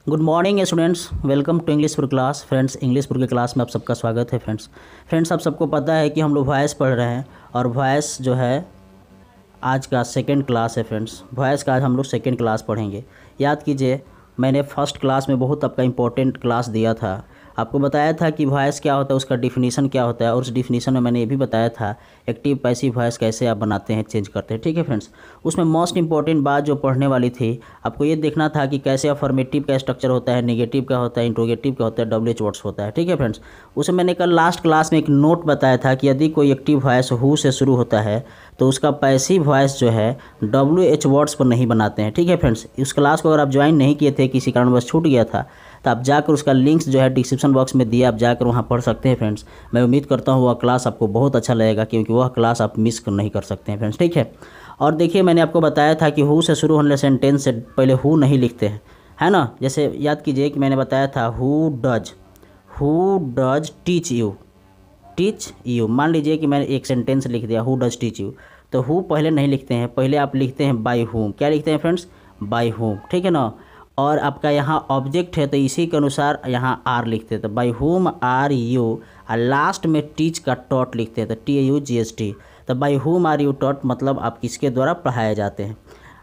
Good morning students, welcome to English for class. Friends, English for के class में आप सबका स्वागत है। फ्रेंड्स आप सबको पता है कि हम लोग वॉइस पढ़ रहे हैं और वॉइस जो है आज का सेकंड क्लास है। फ्रेंड्स, वॉइस का आज हम लोग सेकंड क्लास पढ़ेंगे। याद कीजिए, मैंने फर्स्ट क्लास में बहुत आपका इंपॉर्टेंट क्लास दिया था। आपको बताया था कि वॉइस क्या होता है, उसका डिफिनीशन क्या होता है, और उस डिफिनीशन में मैंने ये भी बताया था एक्टिव पैसिव वॉइस कैसे आप बनाते हैं, चेंज करते हैं। ठीक है फ्रेंड्स, उसमें मोस्ट इंपॉर्टेंट बात जो पढ़ने वाली थी, आपको ये देखना था कि कैसे अफर्मेटिव का स्ट्रक्चर होता है, नेगेटिव का होता है, इंट्रोगेटिव का होता है, WH वर्ड्स होता है। ठीक है फ्रेंड्स, उसे मैंने कल लास्ट क्लास में एक नोट बताया था कि यदि कोई एक्टिव वॉइस हु से शुरू होता है तो उसका पैसिव वॉइस जो है WH वर्ड्स पर नहीं बनाते हैं। ठीक है फ्रेंड्स, उस क्लास को अगर आप ज्वाइन नहीं किए थे, किसी कारणवश छूट गया था, तो आप जाकर उसका लिंक्स जो है डिस्क्रिप्शन बॉक्स में दिया, आप जाकर वहाँ पढ़ सकते हैं। फ्रेंड्स, मैं उम्मीद करता हूँ वह क्लास आपको बहुत अच्छा लगेगा, क्योंकि वह क्लास आप मिस नहीं कर सकते हैं। फ्रेंड्स, ठीक है। और देखिए, मैंने आपको बताया था कि हु से शुरू होने सेंटेंस से पहले हु नहीं लिखते हैं, है ना। जैसे याद कीजिए कि मैंने बताया था हु डज टीच यू। मान लीजिए कि मैंने एक सेंटेंस लिख दिया हु डज टीच यू, तो हु पहले नहीं लिखते हैं, पहले आप लिखते हैं बाय हुम। क्या लिखते हैं फ्रेंड्स? By whom. ठीक है ना। और आपका यहाँ ऑब्जेक्ट है तो इसी के अनुसार यहाँ आर लिखते हैं, तो बाय हुम आर यू, और लास्ट में टीच का टॉट लिखते हैं, तो TAUGHT। तो by whom are you taught मतलब आप किसके द्वारा पढ़ाए जाते हैं।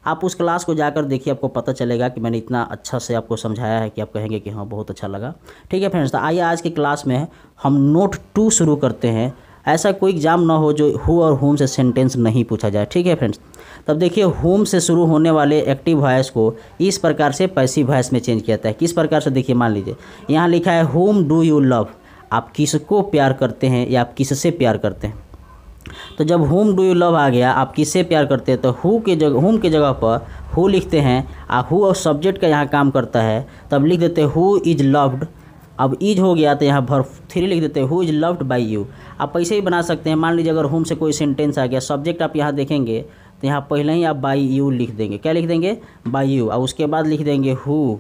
आप उस क्लास को जाकर देखिए, आपको पता चलेगा कि मैंने इतना अच्छा से आपको समझाया है कि आप कहेंगे कि हाँ बहुत अच्छा लगा। ठीक है फ्रेंड्स, तो आइए आज की क्लास में हम नोट 2 शुरू करते हैं। ऐसा कोई एग्जाम ना हो जो हु और हुम से सेंटेंस नहीं पूछा जाए। ठीक है फ्रेंड्स, तब देखिए हुम से शुरू होने वाले एक्टिव वॉइस को इस प्रकार से पैसिव वॉइस में चेंज किया जाता है। किस प्रकार से? देखिए, मान लीजिए यहाँ लिखा है हुम डू यू लव, आप किसको प्यार करते हैं या आप किससे प्यार करते हैं। तो जब हुम डू यू लव आ गया, आप किससे प्यार करते हैं, तो हुम के जगह पर हु लिखते हैं। हु और सब्जेक्ट का यहाँ काम करता है, तब लिख देते हैं हु इज लव्ड। अब इज हो गया तो यहाँ भर 3 लिख देते हैं who is loved by you. आप ऐसे ही बना सकते हैं। मान लीजिए अगर हुम से कोई सेंटेंस आ गया, सब्जेक्ट आप यहाँ देखेंगे तो यहाँ पहले ही आप बाय यू लिख देंगे। क्या लिख देंगे? By you. और उसके बाद लिख देंगे who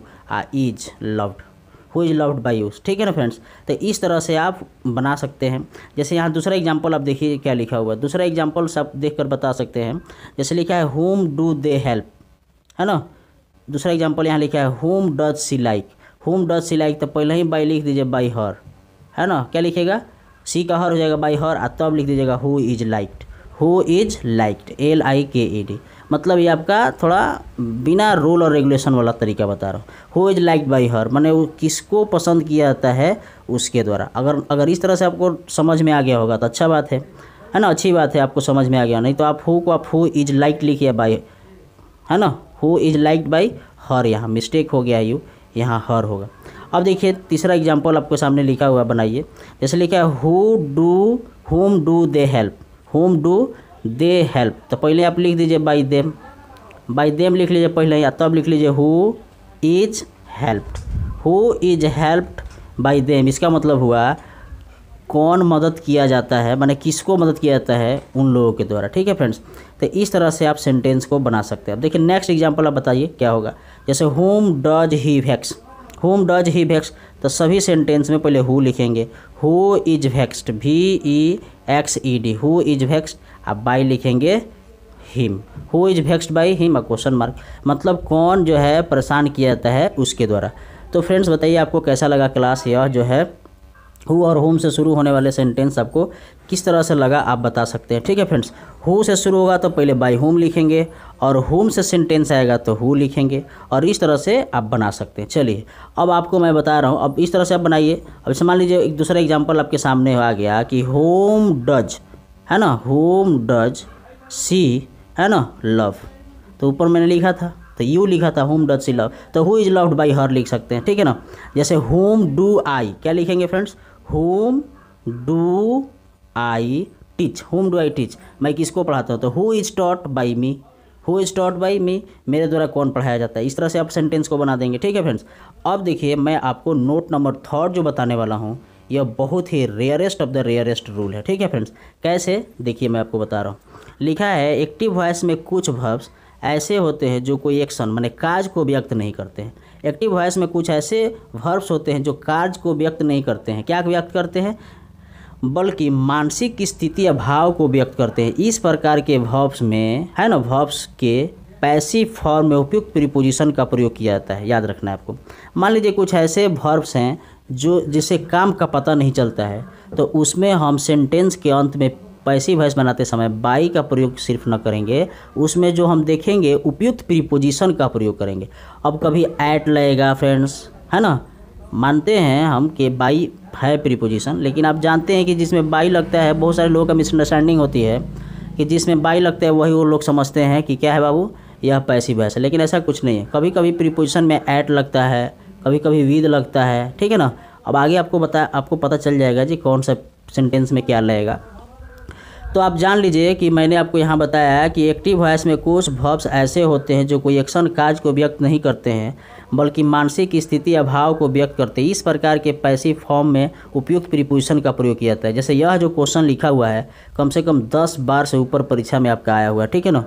is loved by you. ठीक है ना फ्रेंड्स, तो इस तरह से आप बना सकते हैं। जैसे यहाँ दूसरा एग्जांपल आप देखिए क्या लिखा हुआ है। दूसरा एग्जांपल सब देख कर बता सकते हैं। जैसे लिखा है होम डू दे हेल्प, है ना। दूसरा एग्जांपल यहाँ लिखा है home does she like. Home does she like, तो पहले ही बाय लिख दीजिए बाय हर, है ना। क्या लिखेगा? सी का हर हो जाएगा बाय हर, और तब लिख दीजिएगा हु इज लाइक्ड। LIKED। मतलब ये आपका थोड़ा बिना रूल और रेगुलेशन वाला तरीका बता रहा हूँ। हु इज लाइक्ड बाय हर माने वो किसको पसंद किया जाता है उसके द्वारा। अगर इस तरह से आपको समझ में आ गया होगा तो अच्छा बात है ना। अच्छी बात है, आपको समझ में आ गया। नहीं तो आप हु को आप हु इज लाइक्ड लिखिए बाय, है ना। हु इज लाइक्ड बाय हर, यहाँ मिस्टेक हो गया, यू यहाँ हर होगा। अब देखिए तीसरा एग्जाम्पल आपको सामने लिखा हुआ, बनाइए। जैसे लिखा है home do they help. Home do they help, तो पहले आप लिख दीजिए बाय देम लिख लीजिए पहले ही, तब लिख लीजिए who is helped bye them. इसका मतलब हुआ कौन मदद किया जाता है, माने किसको मदद किया जाता है, उन लोगों के द्वारा। ठीक है फ्रेंड्स, तो इस तरह से आप सेंटेंस को बना सकते हैं। अब देखिए नेक्स्ट एग्जांपल आप बताइए क्या होगा। जैसे होम डज ही वेक्स, तो सभी सेंटेंस में पहले हु लिखेंगे। Who is vexed, VEXED, who is vexed. आप बाय लिखेंगे him, who is vexed by him, question mark, मतलब कौन जो है परेशान किया जाता है उसके द्वारा। तो फ्रेंड्स बताइए आपको कैसा लगा क्लास। यह जो है हु और होम से शुरू होने वाले सेंटेंस आपको किस तरह से लगा आप बता सकते हैं। ठीक है फ्रेंड्स, हु से शुरू होगा तो पहले बाय होम लिखेंगे, और होम से सेंटेंस आएगा तो हु लिखेंगे, और इस तरह से आप बना सकते हैं। चलिए अब आपको मैं बता रहा हूँ, अब इस तरह से आप बनाइए। अब मान लीजिए एक दूसरा एग्जाम्पल आपके सामने आ गया कि होम डज, है ना, होम डज सी, है ना, लव। तो ऊपर मैंने लिखा था तो यू लिखा था होम डज सी लव, तो हु इज लव्ड बाय हर लिख सकते हैं। ठीक है ना। जैसे होम डू आई, क्या लिखेंगे friends? Home do I teach, मैं किसको पढ़ाता हूँ, तो हु इज टॉट बाय मी, मेरे द्वारा कौन पढ़ाया जाता है। इस तरह से आप सेंटेंस को बना देंगे। ठीक है फ्रेंड्स, अब देखिए मैं आपको नोट नंबर 3 जो बताने वाला हूँ, यह बहुत ही rarest of the rarest rule है। ठीक है फ्रेंड्स, कैसे? देखिए मैं आपको बता रहा हूँ। लिखा है एक्टिव वॉइस में कुछ वर्ब्स ऐसे होते हैं जो कोई एक्शन माने कार्य को व्यक्त नहीं करते हैं। एक्टिव वॉइस में कुछ ऐसे वर्ब्स होते हैं जो कार्य को व्यक्त नहीं करते हैं। क्या व्यक्त करते हैं? बल्कि मानसिक स्थिति या भाव को व्यक्त करते हैं। इस प्रकार के वर्ब्स में, है ना, वर्ब्स के पैसिव फॉर्म में उपयुक्त प्रीपोजिशन का प्रयोग किया जाता है, याद रखना है आपको। मान लीजिए कुछ ऐसे वर्ब्स हैं जो जिसे काम का पता नहीं चलता है, तो उसमें हम सेंटेंस के अंत में पैसिव वॉइस बनाते समय बाई का प्रयोग सिर्फ न करेंगे, उसमें जो हम देखेंगे उपयुक्त प्रीपोजिशन का प्रयोग करेंगे। अब कभी एट लगेगा फ्रेंड्स, है ना, मानते हैं हम कि बाई है प्रीपोजिशन, लेकिन आप जानते हैं कि जिसमें बाई लगता है, बहुत सारे लोगों का मिसअंडरस्टैंडिंग होती है कि जिसमें बाई लगता है वही वो लोग समझते हैं कि क्या है बाबू, यह पैसिव वॉइस है, लेकिन ऐसा कुछ नहीं है। कभी कभी प्रीपोजिशन में एट लगता है, कभी कभी विद लगता है, ठीक है ना। अब आगे आपको पता चल जाएगा जी कौन सा सेंटेंस में क्या लगेगा। तो आप जान लीजिए कि मैंने आपको यहाँ बताया कि एक्टिव वॉइस में कुछ वर्ब्स ऐसे होते हैं जो कोई एक्शन कार्य को व्यक्त नहीं करते हैं, बल्कि मानसिक स्थिति या भाव को व्यक्त करते हैं। इस प्रकार के पैसिव फॉर्म में उपयुक्त प्रीपोजिशन का प्रयोग किया जाता है। जैसे यह जो क्वेश्चन लिखा हुआ है कम से कम 10 बार से ऊपर परीक्षा में आपका आया हुआ है, ठीक है ना।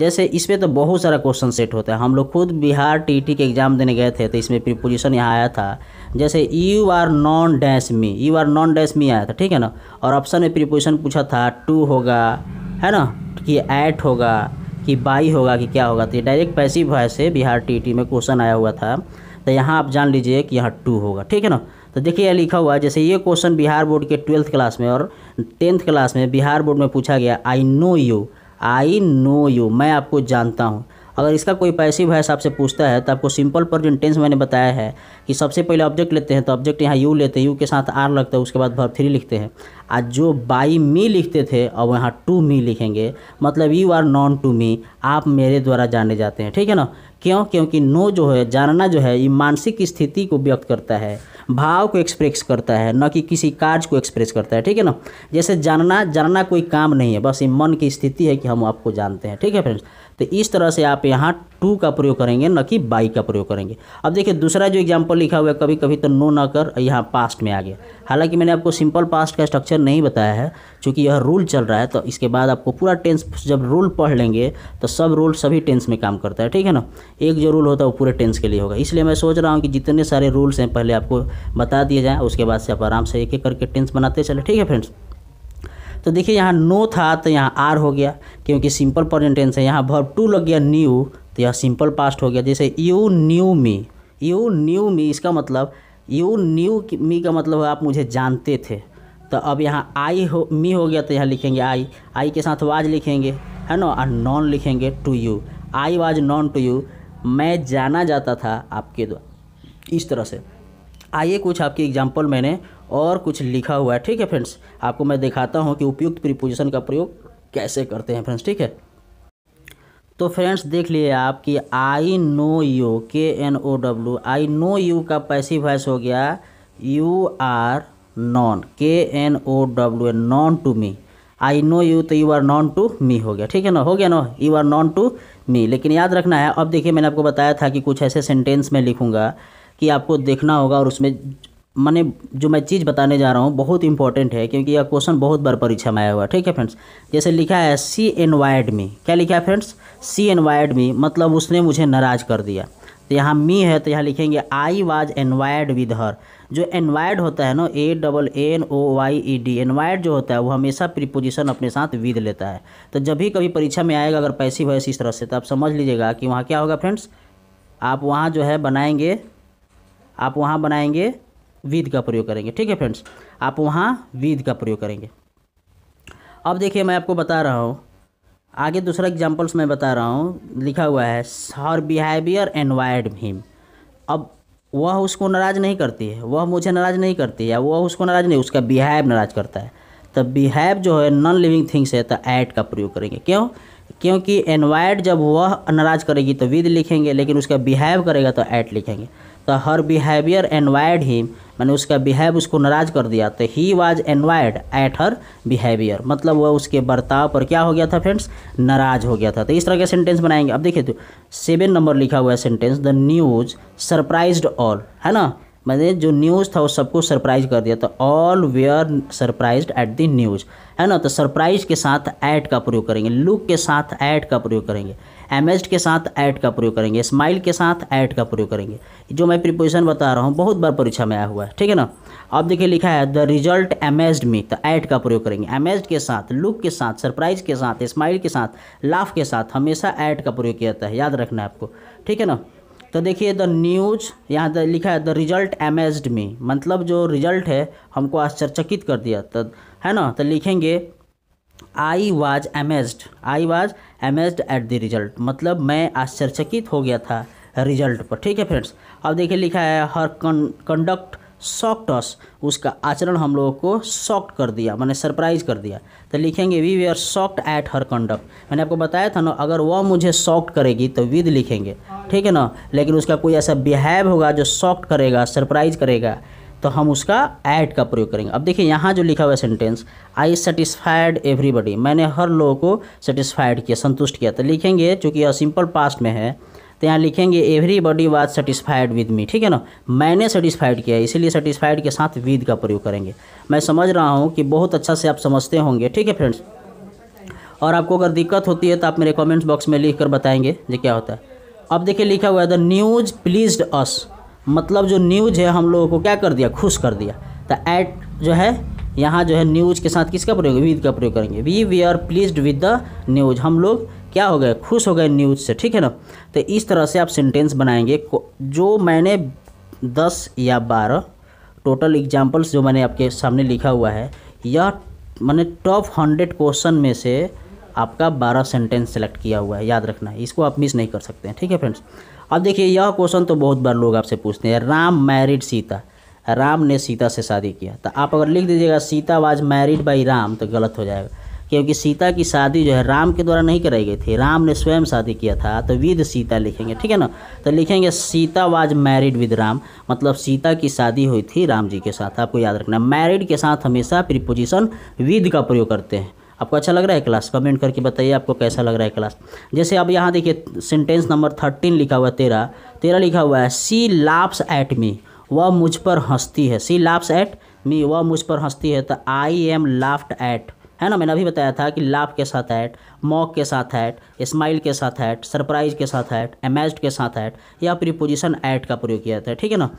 जैसे इसमें तो बहुत सारा क्वेश्चन सेट होता है। हम लोग खुद बिहार टीटी के एग्ज़ाम देने गए थे तो इसमें प्रीपोजिशन यहाँ आया था, जैसे you are known dash me, you are known dash me आया था, ठीक है ना। और ऑप्शन में प्रीपोजिशन पूछा था टू होगा, है ना, कि एट होगा, कि बाई होगा, कि क्या होगा। तो ये डायरेक्ट पैसिव वॉइस से बिहार टीटी में क्वेश्चन आया हुआ था, तो यहाँ आप जान लीजिए कि यहाँ टू होगा, ठीक है ना। तो देखिए यह लिखा हुआ है, जैसे ये क्वेश्चन बिहार बोर्ड के 12th क्लास में और 10th क्लास में बिहार बोर्ड में पूछा गया, आई नो यू, मैं आपको जानता हूँ। अगर इसका कोई पैसिव वॉइस आपसे पूछता है तो आपको सिंपल प्रेजेंट टेंस मैंने बताया है कि सबसे पहले ऑब्जेक्ट लेते हैं, तो ऑब्जेक्ट यहाँ यू लेते हैं, यू के साथ आर लगता है, उसके बाद वर्ब 3 लिखते हैं। आज जो बाई मी लिखते थे अब यहाँ टू मी लिखेंगे, मतलब you are known to me, आप मेरे द्वारा जाने जाते हैं, ठीक है ना। क्यों? क्योंकि नो जो है, जानना जो है, ये मानसिक स्थिति को व्यक्त करता है, भाव को एक्सप्रेस करता है, न कि किसी कार्य को एक्सप्रेस करता है, ठीक है ना। जैसे जानना कोई काम नहीं है, बस ये मन की स्थिति है कि हम आपको जानते हैं, ठीक है फ्रेंड्स। तो इस तरह से आप यहाँ टू का प्रयोग करेंगे, न कि बाई का प्रयोग करेंगे। अब देखिए दूसरा जो एग्जाम्पल लिखा हुआ है, कभी कभी तो नो ना कर यहाँ पास्ट में आ गया। हालांकि मैंने आपको सिंपल पास्ट का स्ट्रक्चर नहीं बताया है, क्योंकि यह रूल चल रहा है, तो इसके बाद आपको पूरा टेंस जब रूल पढ़ लेंगे तो सब रूल सभी टेंस में काम करता है, ठीक है ना। एक जो रूल होता है वो पूरे टेंस के लिए होगा, इसलिए मैं सोच रहा हूँ कि जितने सारे रूल्स हैं पहले आपको बता दिए जाएँ, उसके बाद से आप आराम से एक एक करके टेंस बनाते चले, ठीक है फ्रेंड्स। तो देखिए यहाँ नो था तो यहाँ आर हो गया, क्योंकि सिंपल प्रेजेंट टेंस है। यहाँ वर्ब टू लग गया न्यू, तो यह सिंपल पास्ट हो गया। जैसे यू न्यू मी, इसका मतलब यू न्यू मी का मतलब आप मुझे जानते थे। तो अब यहाँ मी हो गया, तो यहाँ लिखेंगे आई के साथ वाज लिखेंगे, है ना, और नॉन लिखेंगे to you, I was known to you, मैं जाना जाता था आपके द्वारा। इस तरह से आइए कुछ आपकी एग्जाम्पल मैंने और कुछ लिखा हुआ है, ठीक है फ्रेंड्स। आपको मैं दिखाता हूँ कि उपयुक्त प्रीपोजिशन का प्रयोग कैसे करते हैं फ्रेंड्स, ठीक है। तो फ्रेंड्स देख लिए आप कि I know you, KNOW, I know you का पैसिव वॉइस हो गया you are known, KNOW, known to me. I know you तो you are known to me हो गया, ठीक है ना, हो गया ना, you are known to me. लेकिन याद रखना है, अब देखिए मैंने आपको बताया था कि कुछ ऐसे सेंटेंस में लिखूंगा कि आपको देखना होगा, और उसमें मैंने जो मैं चीज़ बताने जा रहा हूँ बहुत इंपॉर्टेंट है, क्योंकि यह क्वेश्चन बहुत बार परीक्षा में आया हुआ है, ठीक है फ्रेंड्स। जैसे लिखा है सी एनवायर्ड मी, क्या लिखा है फ्रेंड्स, सी एनवायर्ड मी, मतलब उसने मुझे नाराज़ कर दिया। तो यहाँ मी है तो यहाँ लिखेंगे आई वाज एनवायर्ड विद हर। जो एनवायर्ड होता है ना, ANNOYED, एनवायर्ड जो होता है वो हमेशा प्रीपोजिशन अपने साथ विद लेता है। तो जब भी कभी परीक्षा में आएगा अगर पैसिव वॉइस इस तरह से, तो आप समझ लीजिएगा कि वहाँ क्या होगा फ्रेंड्स, आप वहाँ जो है बनाएंगे, आप वहाँ बनाएंगे विद का प्रयोग करेंगे, ठीक है फ्रेंड्स, आप वहाँ विद का प्रयोग करेंगे। अब देखिए मैं आपको बता रहा हूँ आगे दूसरा एग्जाम्पल्स मैं बता रहा हूँ, लिखा हुआ है हर बिहेवियर एनवायर्ड हिम। अब वह उसको नाराज़ नहीं करती है, वह मुझे नाराज़ नहीं करती है, वह उसको नाराज़ नहीं, उसका बिहेव नाराज़ करता है। तो बिहेव जो है नॉन लिविंग थिंग्स है, तो एट का प्रयोग करेंगे। क्यों? क्योंकि एनवायर्ड जब वह नाराज़ करेगी तो विद लिखेंगे, लेकिन उसका बिहेव करेगा तो एट लिखेंगे। तो हर बिहेवियर एनवायर्ड हिम, मैंने उसका बिहेव उसको नाराज़ कर दिया, तो he was annoyed at her behaviour, मतलब वह उसके बर्ताव पर क्या हो गया था फ्रेंड्स, नाराज़ हो गया था। तो इस तरह के सेंटेंस बनाएंगे। अब देखिए तो 7 नंबर लिखा हुआ है sentence, the news surprised all, है ना, मैंने जो न्यूज़ था वो सबको सरप्राइज कर दिया, तो all were surprised at the news, है ना। तो सरप्राइज के साथ ऐट का प्रयोग करेंगे, लुक के साथ ऐट का प्रयोग करेंगे, अमेज्ड के साथ ऐट का प्रयोग करेंगे, स्माइल के साथ ऐट का प्रयोग करेंगे। जो मैं प्रीपोजिशन बता रहा हूँ बहुत बार परीक्षा में आया हुआ है, ठीक है ना। अब देखिए लिखा है द रिजल्ट अमेज्ड मी, तो ऐट का प्रयोग करेंगे, अमेज्ड के साथ, लुक के साथ, सरप्राइज के साथ, स्माइल के साथ, लाफ के साथ, हमेशा ऐट का प्रयोग किया जाता है, याद रखना है आपको, ठीक है ना। तो देखिए द न्यूज यहाँ लिखा है द रिजल्ट अमेज्ड मी, मतलब जो रिजल्ट है हमको आश्चर्यचकित कर दिया, तो है ना। तो लिखेंगे I was amazed at the result, मतलब मैं आश्चर्यचकित हो गया था रिजल्ट पर, ठीक है फ्रेंड्स। अब देखिए लिखा है हर कंडक्ट शॉक्ड अस, उसका आचरण हम लोगों को शॉक्ड कर दिया, मैंने सरप्राइज कर दिया। तो लिखेंगे we we are shocked at her conduct, मैंने आपको बताया था ना अगर वह मुझे शॉक्ड करेगी तो विद लिखेंगे, ठीक है ना। लेकिन उसका कोई ऐसा बिहेव होगा जो शॉक्ड करेगा, सरप्राइज करेगा, तो हम उसका ऐड का प्रयोग करेंगे। अब देखिए यहाँ जो लिखा हुआ है सेंटेंस, आई सेटिस्फाइड एवरीबडी, मैंने हर लोगों को सेटिस्फाइड किया, संतुष्ट किया। तो लिखेंगे चूँकि यह सिंपल पास्ट में है तो यहाँ लिखेंगे everybody was satisfied with me, ठीक है ना। मैंने सेटिस्फाइड किया, इसीलिए सेटिस्फाइड के साथ विद का प्रयोग करेंगे। मैं समझ रहा हूँ कि बहुत अच्छा से आप समझते होंगे, ठीक है फ्रेंड्स। और आपको अगर दिक्कत होती है तो आप मेरे कमेंट्स बॉक्स में लिख कर बताएंगे जो क्या होता है। अब देखिए लिखा हुआ है द न्यूज़ प्लीज्ड अस, मतलब जो न्यूज़ है हम लोगों को क्या कर दिया, खुश कर दिया। तो एट जो है यहाँ जो है न्यूज़ के साथ किसका प्रयोग, विद का प्रयोग करेंगे। We are pleased with the news, हम लोग क्या हो गए, खुश हो गए न्यूज़ से, ठीक है ना। तो इस तरह से आप सेंटेंस बनाएंगे। जो मैंने 10 या 12 टोटल एग्जाम्पल्स जो मैंने आपके सामने लिखा हुआ है, यह मैंने टॉप 100 क्वेश्चन में से आपका 12 सेंटेंस सेलेक्ट किया हुआ है, याद रखना है, इसको आप मिस नहीं कर सकते हैं, ठीक है फ्रेंड्स। अब देखिए यह क्वेश्चन तो बहुत बार लोग आपसे पूछते हैं, राम मैरिड सीता, राम ने सीता से शादी किया। तो आप अगर लिख दीजिएगा Sita was married by Ram तो गलत हो जाएगा, क्योंकि सीता की शादी जो है राम के द्वारा नहीं कराई गई थी, राम ने स्वयं शादी किया था। तो विद सीता लिखेंगे, ठीक है ना। तो लिखेंगे Sita was married with Ram, मतलब सीता की शादी हुई थी राम जी के साथ, आपको याद रखना। मैरिड के साथ हमेशा प्रीपोजिशन विद का प्रयोग करते हैं। आपको अच्छा लग रहा है क्लास, कमेंट करके बताइए आपको कैसा लग रहा है क्लास। जैसे अब यहाँ देखिए सेंटेंस नंबर 13 लिखा हुआ है, 13 लिखा हुआ है सी लाफ्स एट मी, वह मुझ पर हंसती है। सी लाफ्स एट मी, वह मुझ पर हंसती है। तो आई एम लाफ्ड एट, है ना, मैंने अभी बताया था कि लाफ के साथ ऐट, मॉक के साथ ऐट, स्माइल के साथ ऐट, सरप्राइज के साथ ऐट, अमेज्ड के साथ ऐट, या प्रीपोजिशन ऐट का प्रयोग किया जाता है, ठीक है ना।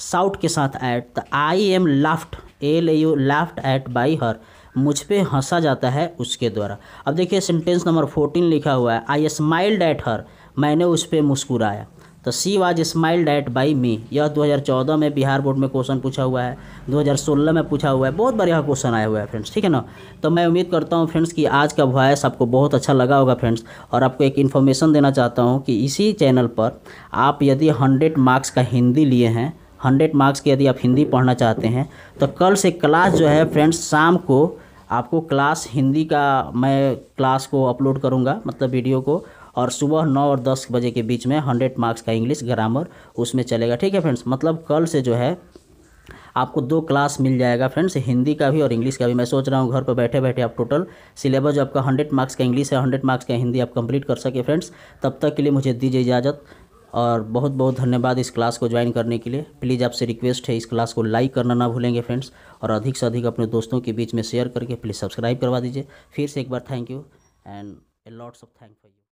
साउट के साथ ऐट, तो I am laughed, LAU laughed eight by her, मुझ पे हंसा जाता है उसके द्वारा। अब देखिए सेंटेंस नंबर 14 लिखा हुआ है आई स्माइल्ड एट हर, मैंने उस पर मुस्कुराया। तो she was smiled at by me, यह 2014 में बिहार बोर्ड में क्वेश्चन पूछा हुआ है, 2016 में पूछा हुआ है, बहुत बार यह क्वेश्चन आया हुआ है फ्रेंड्स, ठीक है ना। तो मैं उम्मीद करता हूँ फ्रेंड्स कि आज का वॉइस आपको बहुत अच्छा लगा होगा फ्रेंड्स। और आपको एक इन्फॉर्मेशन देना चाहता हूँ कि इसी चैनल पर आप यदि 100 मार्क्स का हिंदी लिए हैं, 100 मार्क्स की यदि आप हिंदी पढ़ना चाहते हैं, तो कल से क्लास जो है फ्रेंड्स शाम को आपको क्लास हिंदी का मैं क्लास को अपलोड करूँगा, मतलब वीडियो को, और सुबह 9 और 10 बजे के बीच में 100 मार्क्स का इंग्लिश ग्रामर उसमें चलेगा, ठीक है फ्रेंड्स। मतलब कल से जो है आपको 2 क्लास मिल जाएगा फ्रेंड्स, हिंदी का भी और इंग्लिश का भी। मैं सोच रहा हूँ घर पर बैठे बैठे आप टोटल सिलेबस जो आपका 100 मार्क्स का इंग्लिश है, 100 मार्क्स का हिंदी आप कंप्लीट कर सके फ्रेंड्स। तब तक के लिए मुझे दीजिए इजाज़त, और बहुत बहुत धन्यवाद इस क्लास को ज्वाइन करने के लिए। प्लीज़ आपसे रिक्वेस्ट है इस क्लास को लाइक करना ना भूलेंगे फ्रेंड्स, और अधिक से अधिक अपने दोस्तों के बीच में शेयर करके प्लीज़ सब्सक्राइब करवा दीजिए। फिर से एक बार thank you and lots of thank for you.